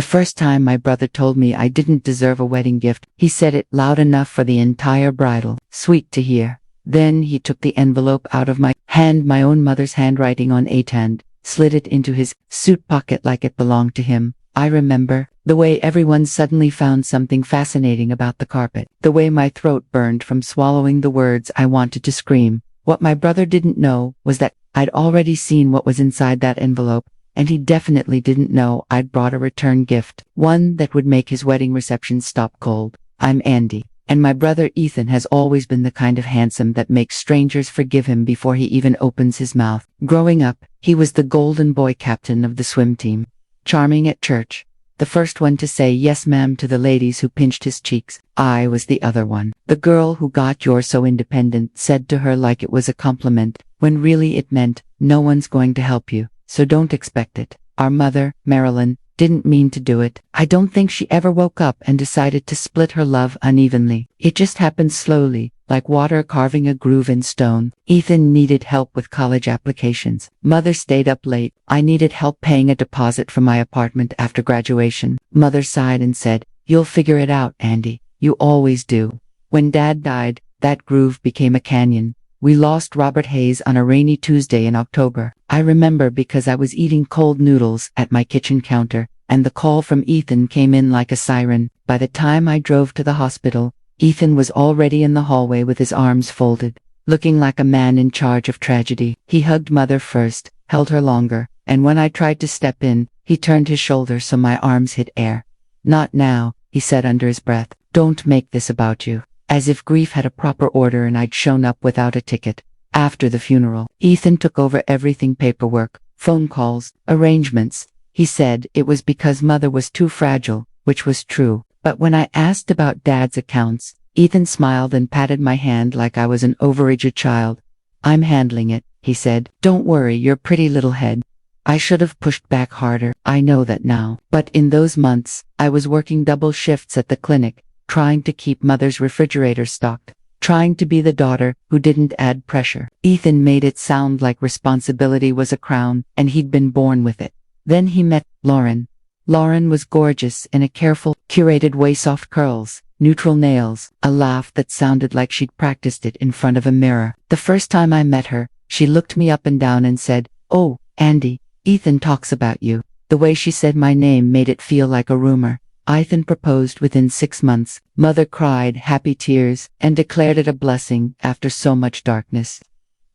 The first time my brother told me I didn't deserve a wedding gift, he said it loud enough for the entire bridal. Sweet to hear. Then he took the envelope out of my hand, my own mother's handwriting on it, and slid it into his suit pocket like it belonged to him. I remember the way everyone suddenly found something fascinating about the carpet, the way my throat burned from swallowing the words I wanted to scream. What my brother didn't know was that I'd already seen what was inside that envelope, and he definitely didn't know I'd brought a return gift, one that would make his wedding reception stop cold. I'm Andie, and my brother Ethan has always been the kind of handsome that makes strangers forgive him before he even opens his mouth. Growing up, he was the golden boy captain of the swim team. Charming at church, the first one to say yes ma'am to the ladies who pinched his cheeks. I was the other one. The girl who got "you're so independent" said to her like it was a compliment, when really it meant, no one's going to help you, so don't expect it. Our mother, Marilyn, didn't mean to do it. I don't think she ever woke up and decided to split her love unevenly. It just happened slowly, like water carving a groove in stone. Ethan needed help with college applications. Mother stayed up late. I needed help paying a deposit for my apartment after graduation. Mother sighed and said, "You'll figure it out, Andie. You always do." When Dad died, that groove became a canyon. We lost Robert Hayes on a rainy Tuesday in October. I remember because I was eating cold noodles at my kitchen counter, and the call from Ethan came in like a siren. By the time I drove to the hospital, Ethan was already in the hallway with his arms folded, looking like a man in charge of tragedy. He hugged Mother first, held her longer, and when I tried to step in, he turned his shoulder so my arms hit air. "Not now," he said under his breath. "Don't make this about you." As if grief had a proper order and I'd shown up without a ticket. After the funeral, Ethan took over everything: paperwork, phone calls, arrangements. He said it was because Mother was too fragile, which was true. But when I asked about Dad's accounts, Ethan smiled and patted my hand like I was an overaged child. "I'm handling it," he said. "Don't worry your pretty little head." I should have pushed back harder, I know that now. But in those months, I was working double shifts at the clinic, trying to keep Mother's refrigerator stocked, trying to be the daughter who didn't add pressure. Ethan made it sound like responsibility was a crown, and he'd been born with it. Then he met Lauren. Lauren was gorgeous in a careful, curated way: soft curls, neutral nails, a laugh that sounded like she'd practiced it in front of a mirror. The first time I met her, she looked me up and down and said, "Oh, Andie, Ethan talks about you." The way she said my name made it feel like a rumor. Ethan proposed within 6 months. Mother cried happy tears and declared it a blessing after so much darkness.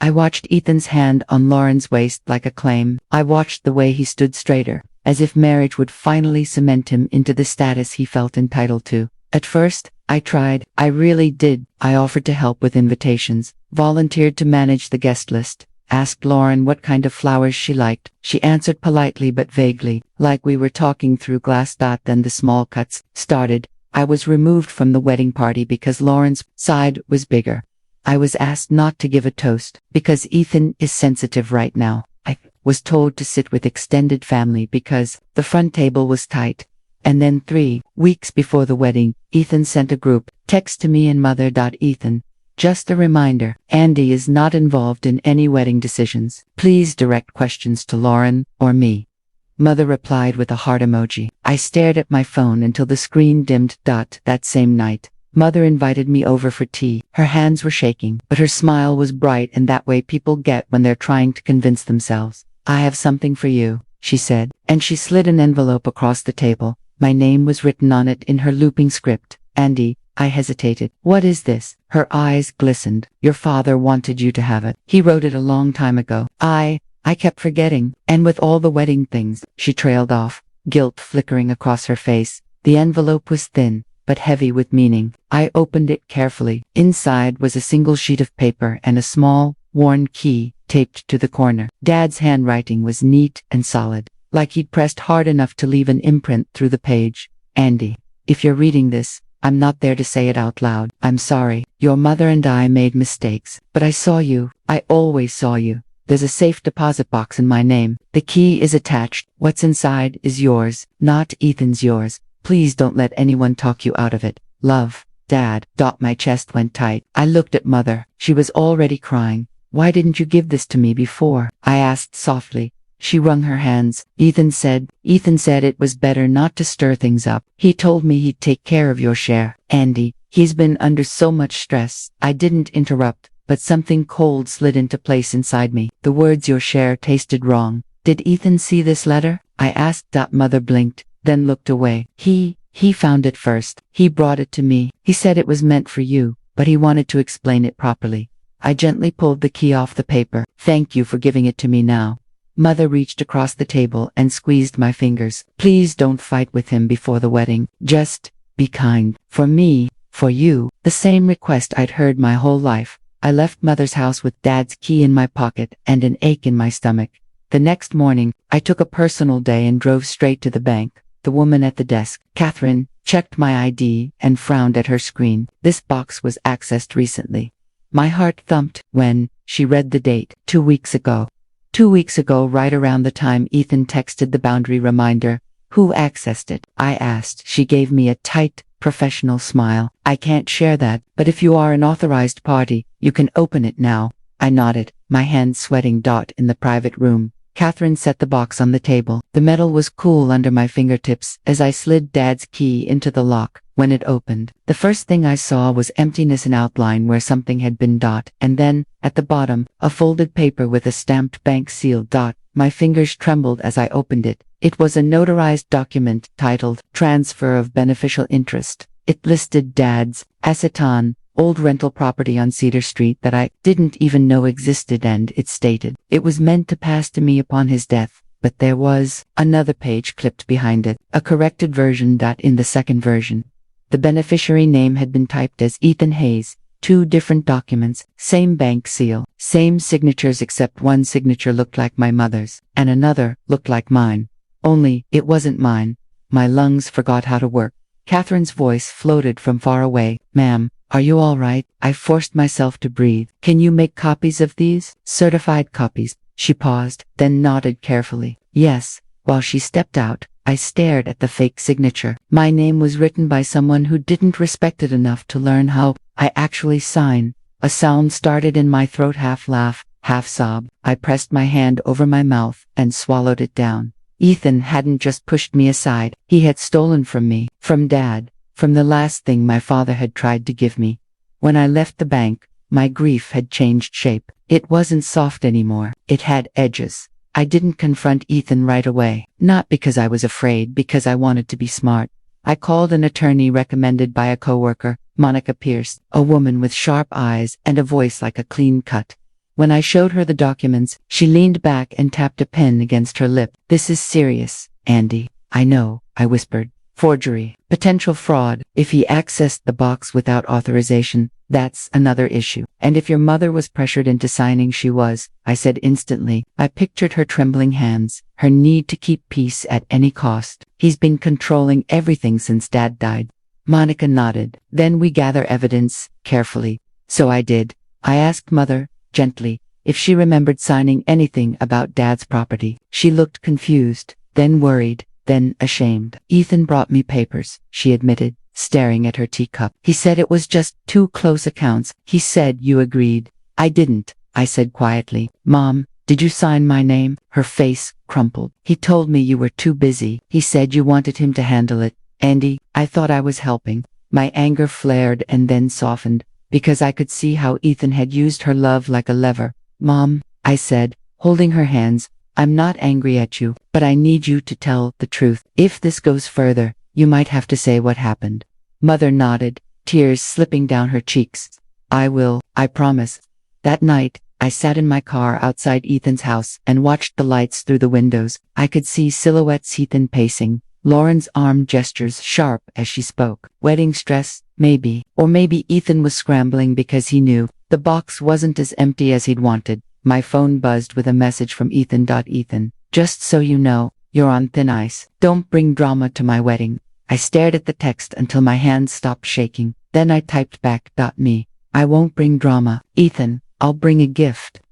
I watched Ethan's hand on Lauren's waist like a claim. I watched the way he stood straighter, as if marriage would finally cement him into the status he felt entitled to. At first, I tried. I really did. I offered to help with invitations, volunteered to manage the guest list, asked Lauren what kind of flowers she liked. She answered politely but vaguely, like we were talking through glass. Then the small cuts started. I was removed from the wedding party because Lauren's side was bigger. I was asked not to give a toast, because Ethan is sensitive right now. I was told to sit with extended family because the front table was tight. And then 3 weeks before the wedding, Ethan sent a group text to me and Mother. "Ethan, just a reminder, Andie is not involved in any wedding decisions. Please direct questions to Lauren or me." Mother replied with a heart emoji. I stared at my phone until the screen dimmed. That same night, Mother invited me over for tea. Her hands were shaking, but her smile was bright, and that way people get when they're trying to convince themselves. "I have something for you," she said, and she slid an envelope across the table. My name was written on it in her looping script. "Andie." I hesitated. "What is this?" Her eyes glistened. "Your father wanted you to have it. He wrote it a long time ago." I kept forgetting. "And with all the wedding things," she trailed off, guilt flickering across her face. The envelope was thin, but heavy with meaning. I opened it carefully. Inside was a single sheet of paper and a small, worn key taped to the corner. Dad's handwriting was neat and solid, like he'd pressed hard enough to leave an imprint through the page. "Andie, if you're reading this, I'm not there to say it out loud. I'm sorry. Your mother and I made mistakes, but I saw you. I always saw you. There's a safe deposit box in my name. The key is attached. What's inside is yours, not Ethan's. Yours. Please don't let anyone talk you out of it. Love, Dad." My chest went tight. I looked at Mother. She was already crying. "Why didn't you give this to me before?" I asked softly. She wrung her hands. Ethan said it was better not to stir things up. He told me he'd take care of your share, Andie. He's been under so much stress. I didn't interrupt, but something cold slid into place inside me. The words your share tasted wrong. Did Ethan see this letter? I asked. Mother blinked, then looked away. He found it first. He brought it to me. He said it was meant for you, but he wanted to explain it properly. I gently pulled the key off the paper. Thank you for giving it to me now. Mother reached across the table and squeezed my fingers. Please don't fight with him before the wedding. Just be kind. For me, for you. The same request I'd heard my whole life. I left Mother's house with Dad's key in my pocket and an ache in my stomach. The next morning, I took a personal day and drove straight to the bank. The woman at the desk, Catherine, checked my ID and frowned at her screen. This box was accessed recently. My heart thumped when she read the date. 2 weeks ago. 2 weeks ago, right around the time Ethan texted the boundary reminder. Who accessed it? I asked. She gave me a tight, professional smile. I can't share that, but if you are an authorized party, you can open it now. I nodded, my hand sweating. In the private room, Catherine set the box on the table. The metal was cool under my fingertips as I slid Dad's key into the lock. When it opened, the first thing I saw was emptiness in outline where something had been. And then, at the bottom, a folded paper with a stamped bank seal. My fingers trembled as I opened it. It was a notarized document titled Transfer of Beneficial Interest. It listed Dad's Aceton, old rental property on Cedar Street that I didn't even know existed, and it stated it was meant to pass to me upon his death. But there was another page clipped behind it, a corrected version. In the second version, the beneficiary name had been typed as Ethan Hayes. 2 different documents, same bank seal, same signatures, except one signature looked like my mother's, and another looked like mine. Only, it wasn't mine. My lungs forgot how to work. Catherine's voice floated from far away. Ma'am, are you all right? I forced myself to breathe. Can you make copies of these? Certified copies. She paused, then nodded carefully. Yes. While she stepped out, I stared at the fake signature. My name was written by someone who didn't respect it enough to learn how I actually sign. A sound started in my throat, half laugh, half sob. I pressed my hand over my mouth and swallowed it down. Ethan hadn't just pushed me aside. He had stolen from me, from Dad, from the last thing my father had tried to give me. When I left the bank, my grief had changed shape. It wasn't soft anymore. It had edges. I didn't confront Ethan right away, not because I was afraid, because I wanted to be smart. I called an attorney recommended by a coworker, Monica Pierce, a woman with sharp eyes and a voice like a clean cut. When I showed her the documents, she leaned back and tapped a pen against her lip. This is serious, Andie. I know, I whispered. Forgery, potential fraud. If he accessed the box without authorization, that's another issue. And if your mother was pressured into signing, she was, I said instantly. I pictured her trembling hands, her need to keep peace at any cost. He's been controlling everything since Dad died. Monica nodded. Then we gather evidence, carefully. So I did. I asked Mother, gently, if she remembered signing anything about Dad's property. She looked confused, then worried, then ashamed. Ethan brought me papers, she admitted, staring at her teacup. He said it was just 2 close accounts. He said you agreed. I didn't, I said quietly. Mom, did you sign my name? Her face crumpled. He told me you were too busy. He said you wanted him to handle it. Andie, I thought I was helping. My anger flared and then softened, because I could see how Ethan had used her love like a lever. Mom, I said, holding her hands, I'm not angry at you, but I need you to tell the truth. If this goes further, you might have to say what happened. Mother nodded, tears slipping down her cheeks. I will, I promise. That night, I sat in my car outside Ethan's house and watched the lights through the windows. I could see silhouettes, Ethan pacing, Lauren's arm gestures sharp as she spoke. Wedding stress, maybe. Or maybe Ethan was scrambling because he knew the box wasn't as empty as he'd wanted. My phone buzzed with a message from Ethan. Ethan, just so you know, you're on thin ice. Don't bring drama to my wedding. I stared at the text until my hands stopped shaking. Then I typed back. Me. I won't bring drama. Ethan, I'll bring a gift.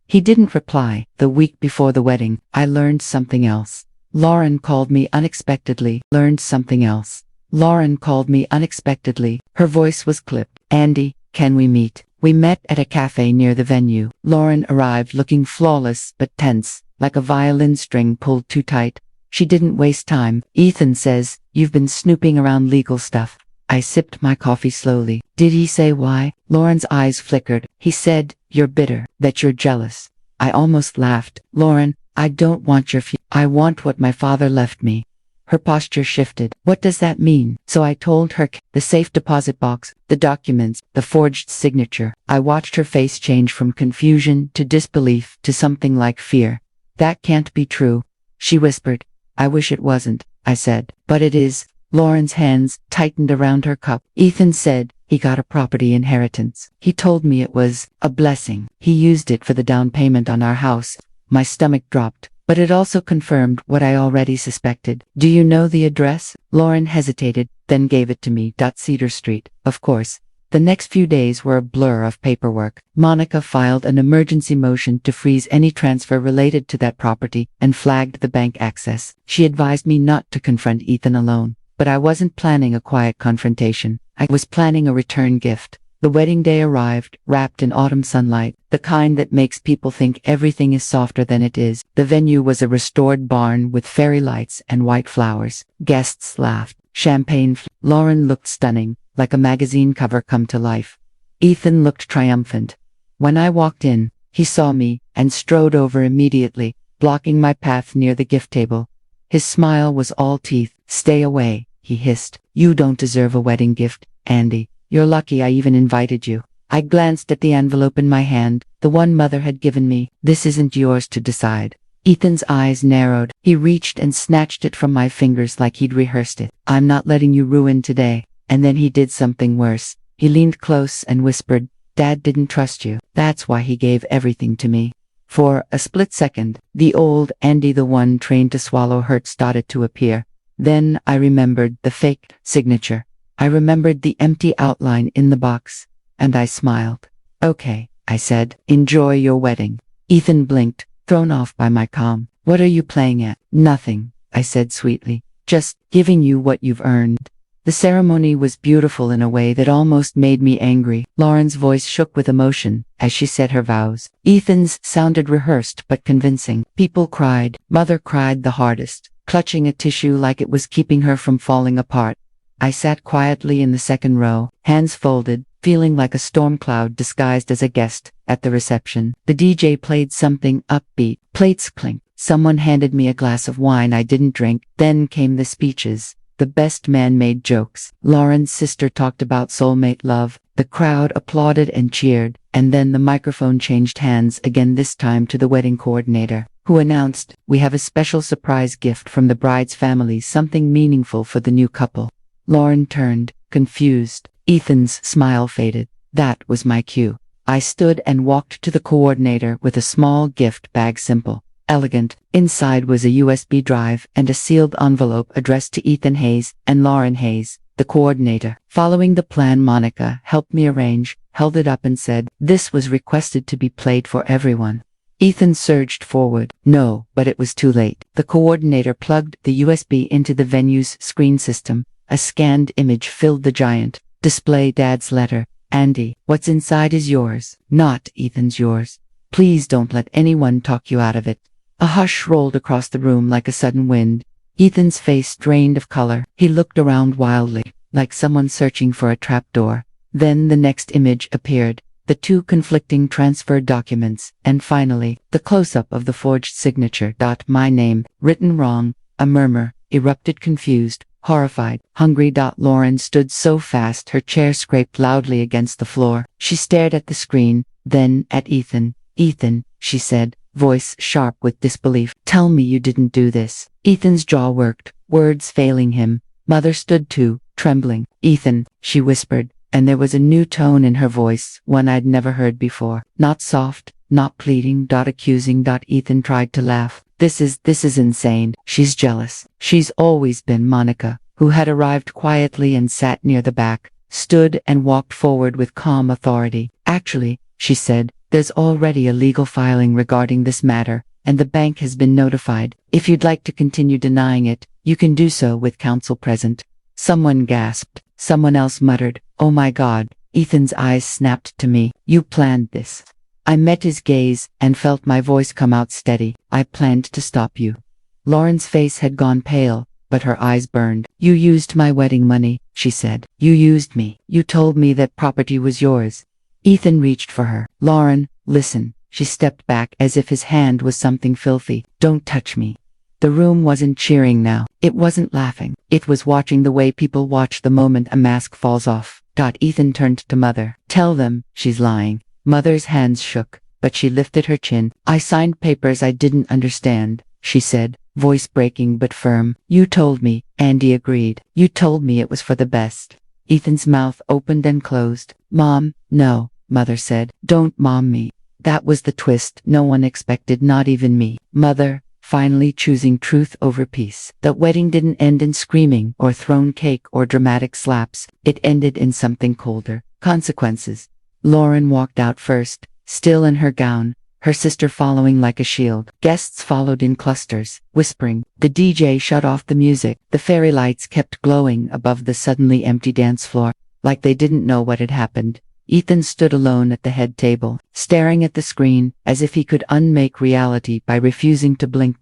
He didn't reply. The week before the wedding, I learned something else. Lauren called me unexpectedly. Lauren called me unexpectedly. Her voice was clipped. Andie, can we meet? We met at a cafe near the venue. Lauren arrived looking flawless but tense, like a violin string pulled too tight. She didn't waste time. Ethan says, "You've been snooping around legal stuff." I sipped my coffee slowly. Did he say why? Lauren's eyes flickered. He said, "You're bitter, that you're jealous." I almost laughed. "Lauren, I don't want your I want what my father left me." Her posture shifted. "What does that mean?" So I told her, the safe deposit box, the documents, the forged signature. I watched her face change from confusion to disbelief to something like fear. "That can't be true," she whispered. "I wish it wasn't," I said. "But it is." Lauren's hands tightened around her cup. "Ethan said he got a property inheritance. He told me it was a blessing. He used it for the down payment on our house." My stomach dropped, but it also confirmed what I already suspected. "Do you know the address?" Lauren hesitated, then gave it to me. Cedar Street. Of course. The next few days were a blur of paperwork. Monica filed an emergency motion to freeze any transfer related to that property and flagged the bank access. She advised me not to confront Ethan alone, but I wasn't planning a quiet confrontation. I was planning a return gift. The wedding day arrived, wrapped in autumn sunlight, the kind that makes people think everything is softer than it is. The venue was a restored barn with fairy lights and white flowers. Guests laughed. Champagne. Lauren looked stunning, like a magazine cover come to life. Ethan looked triumphant. When I walked in, he saw me and strode over immediately, blocking my path near the gift table. His smile was all teeth. "Stay away," he hissed. "You don't deserve a wedding gift, Andie. You're lucky I even invited you." I glanced at the envelope in my hand, the one Mother had given me. "This isn't yours to decide." Ethan's eyes narrowed. He reached and snatched it from my fingers like he'd rehearsed it. "I'm not letting you ruin today." And then he did something worse. He leaned close and whispered, "Dad didn't trust you. That's why he gave everything to me." For a split second, the old Andie, the one trained to swallow hurt, started to appear. Then I remembered the fake signature. I remembered the empty outline in the box. And I smiled. "Okay," I said. "Enjoy your wedding." Ethan blinked, thrown off by my calm. "What are you playing at?" "Nothing," I said sweetly. "Just giving you what you've earned." The ceremony was beautiful in a way that almost made me angry. Lauren's voice shook with emotion as she said her vows. Ethan's sounded rehearsed but convincing. People cried. Mother cried the hardest, clutching a tissue like it was keeping her from falling apart. I sat quietly in the second row, hands folded, feeling like a storm cloud disguised as a guest at the reception. The DJ played something upbeat. Plates clinked. Someone handed me a glass of wine I didn't drink. Then came the speeches. The best man made jokes. Lauren's sister talked about soulmate love. The crowd applauded and cheered. And then the microphone changed hands again, this time to the wedding coordinator, who announced, "We have a special surprise gift from the bride's family, something meaningful for the new couple." Lauren turned, confused. Ethan's smile faded. That was my cue. I stood and walked to the coordinator with a small gift bag, simple, elegant. Inside was a USB drive and a sealed envelope addressed to Ethan Hayes and Lauren Hayes, the coordinator. Following the plan Monica helped me arrange, held it up and said, "This was requested to be played for everyone." Ethan surged forward. "No," but it was too late. The coordinator plugged the USB into the venue's screen system. A scanned image filled the giant display. Dad's letter. "Andie, what's inside is yours, not Ethan's. Yours. Please don't let anyone talk you out of it." A hush rolled across the room like a sudden wind. Ethan's face drained of color. He looked around wildly, like someone searching for a trapdoor. Then the next image appeared, the two conflicting transfer documents, and finally, the close-up of the forged signature. "My name, written wrong." A murmur erupted, confused, horrified, hungry. Lauren stood so fast her chair scraped loudly against the floor. She stared at the screen, then at Ethan. "Ethan," she said, voice sharp with disbelief, "tell me you didn't do this." Ethan's jaw worked, words failing him. Mother stood too, trembling. "Ethan," she whispered, and there was a new tone in her voice, one I'd never heard before. Not soft, not pleading, accusing. Ethan tried to laugh. This is insane. She's jealous. She's always been." Monica, who had arrived quietly and sat near the back, stood and walked forward with calm authority. "Actually," she said, "there's already a legal filing regarding this matter, and the bank has been notified. If you'd like to continue denying it, you can do so with counsel present." Someone gasped. Someone else muttered, "Oh my God." Ethan's eyes snapped to me. "You planned this." I met his gaze and felt my voice come out steady. I planned to stop you. Lauren's face had gone pale, but her eyes burned. You used my wedding money, she said. You used me. You told me that property was yours. Ethan reached for her. Lauren, listen. She stepped back as if his hand was something filthy. Don't touch me. The room wasn't cheering now. It wasn't laughing. It was watching the way people watch the moment a mask falls off. Ethan turned to Mother. Tell them, she's lying. Mother's hands shook, but she lifted her chin. I signed papers I didn't understand, she said, voice breaking but firm. You told me, Andie agreed. You told me it was for the best. Ethan's mouth opened and closed. Mom, no, Mother said. Don't mom me. That was the twist no one expected, not even me. Mother, finally choosing truth over peace. The wedding didn't end in screaming or thrown cake or dramatic slaps. It ended in something colder. Consequences. Lauren walked out first, still in her gown, her sister following like a shield. Guests followed in clusters, whispering. The DJ shut off the music. The fairy lights kept glowing above the suddenly empty dance floor, like they didn't know what had happened. Ethan stood alone at the head table, staring at the screen, as if he could unmake reality by refusing to blink.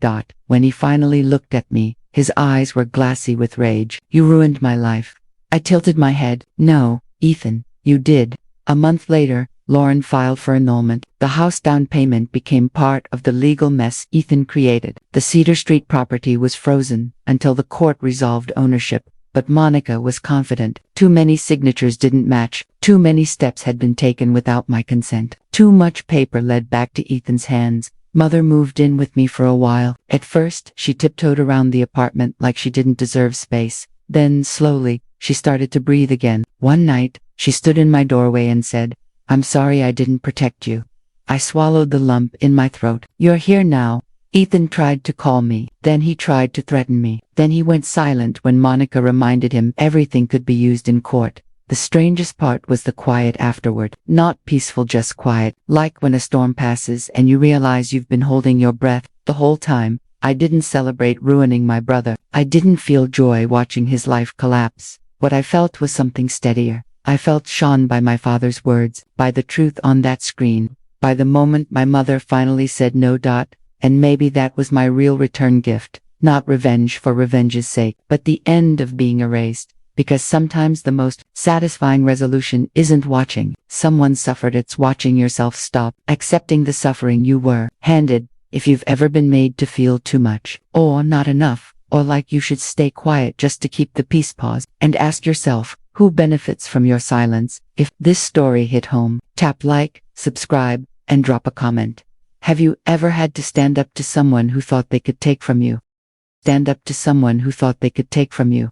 When he finally looked at me, his eyes were glassy with rage. You ruined my life. I tilted my head. No, Ethan, you did. A month later, Lauren filed for annulment. The house down payment became part of the legal mess Ethan created. The Cedar Street property was frozen until the court resolved ownership. But Monica was confident. Too many signatures didn't match. Too many steps had been taken without my consent. Too much paper led back to Ethan's hands. Mother moved in with me for a while. At first, she tiptoed around the apartment like she didn't deserve space. Then, slowly, she started to breathe again. One night, she stood in my doorway and said, I'm sorry I didn't protect you. I swallowed the lump in my throat. You're here now. Ethan tried to call me. Then he tried to threaten me. Then he went silent when Monica reminded him everything could be used in court. The strangest part was the quiet afterward. Not peaceful, just quiet. Like when a storm passes and you realize you've been holding your breath the whole time. I didn't celebrate ruining my brother. I didn't feel joy watching his life collapse. What I felt was something steadier. I felt shone by my father's words, by the truth on that screen, by the moment my mother finally said no. And maybe that was my real return gift, not revenge for revenge's sake, but the end of being erased. Because sometimes the most satisfying resolution isn't watching someone suffered, it's watching yourself stop accepting the suffering you were handed. If you've ever been made to feel too much, or not enough, or like you should stay quiet just to keep the peace, pause and ask yourself, who benefits from your silence? If this story hit home, tap like, subscribe, and drop a comment. Have you ever had to stand up to someone who thought they could take from you? Stand up to someone who thought they could take from you.